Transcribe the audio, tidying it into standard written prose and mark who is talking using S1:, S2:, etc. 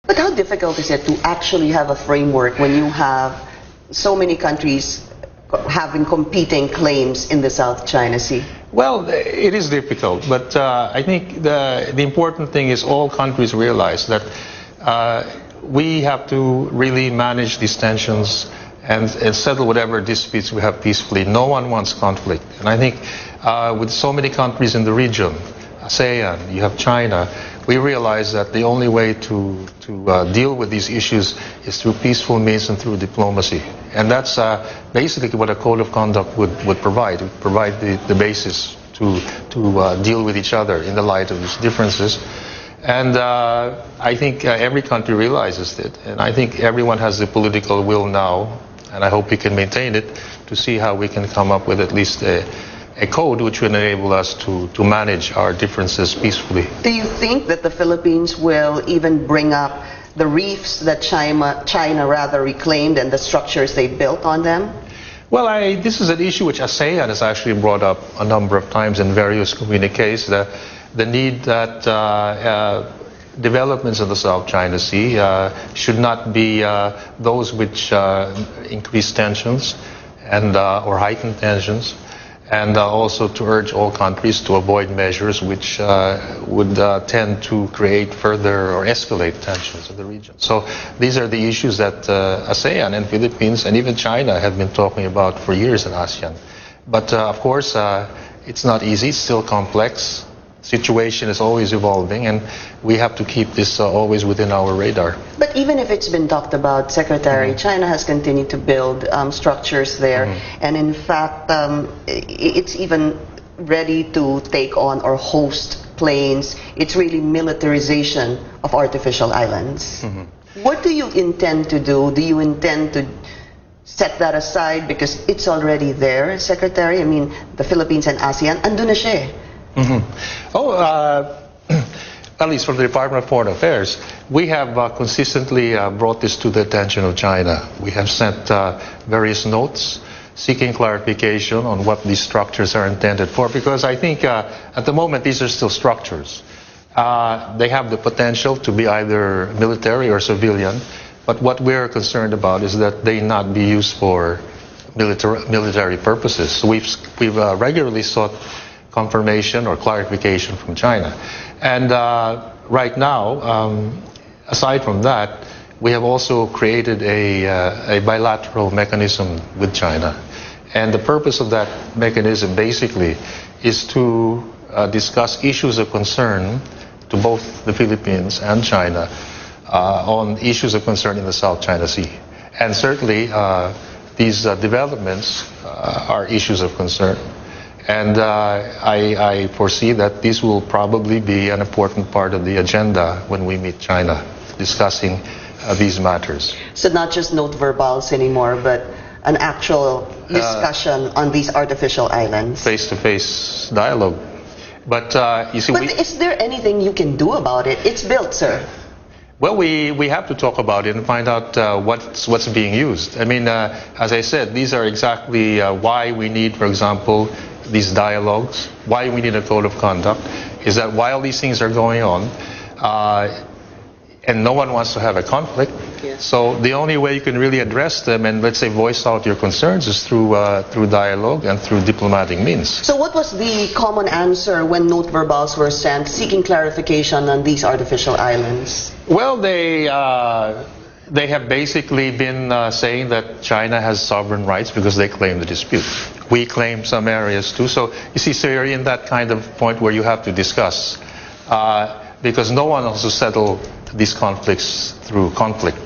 S1: But how difficult is it to actually have a framework when you have so many countries having competing claims in the South China Sea?
S2: Well, it is difficult, but I think the important thing is all countries realize that we have to really manage these tensions and settle whatever disputes we have peacefully. No one wants conflict. And I think with so many countries in the region, ASEAN, you have China, we realize that the only way to deal with these issues is through peaceful means and through diplomacy. And that's basically what a code of conduct would provide. It would provide the basis to deal with each other in the light of these differences. And I think every country realizes it. And I think everyone has the political will now, and I hope we can maintain it, to see how we can come up with at least a code which would enable us to manage our differences peacefully.
S1: Do you think that the Philippines will even bring up the reefs that China rather reclaimed and the structures they built on them?
S2: Well, this is an issue which ASEAN has actually brought up a number of times in various communiques, the need that developments in the South China Sea should not be those which increase tensions and or heighten tensions, and also to urge all countries to avoid measures which would tend to create further or escalate tensions in the region. So these are the issues that ASEAN and Philippines and even China have been talking about for years in ASEAN. But of course, it's not easy, it's still complex. Situation is always evolving, and we have to keep this always within our radar.
S1: But even if it's been talked about, Secretary, China has continued to build structures there, and in fact, it's even ready to take on or host planes. It's really militarization of artificial islands. What do you intend to do? Do you intend to set that aside because it's already there, Secretary? I mean, the Philippines and ASEAN, andun na siya eh.
S2: At least from the Department of Foreign Affairs, we have consistently brought this to the attention of China. We have sent various notes seeking clarification on what these structures are intended for, because I think at the moment these are still structures. They have the potential to be either military or civilian, but what we're concerned about is that they not be used for military purposes. So we've regularly sought confirmation or clarification from China. And right now, aside from that, we have also created a bilateral mechanism with China. And the purpose of that mechanism basically is to discuss issues of concern to both the Philippines and China on issues of concern in the South China Sea. And certainly these developments are issues of concern. And I foresee that this will probably be an important part of the agenda when we meet China, discussing these matters.
S1: So not just note verbals anymore, but an actual discussion on these artificial islands.
S2: Face-to-face dialogue. But you see,
S1: is there anything you can do about it? It's built, sir.
S2: Well, we have to talk about it and find out what's being used. I mean, as I said, these are exactly why we need, for example, these dialogues, why we need a code of conduct, is that while these things are going on, and no one wants to have a conflict, so the only way you can really address them and, let's say, voice out your concerns is through dialogue and through diplomatic means.
S1: So what was the common answer when note verbals were sent seeking clarification on these artificial islands?
S2: Well, they have basically been saying that China has sovereign rights because they claim the dispute. We claim some areas too. So you see, so you're in that kind of point where you have to discuss because no one wants to settle these conflicts through conflict.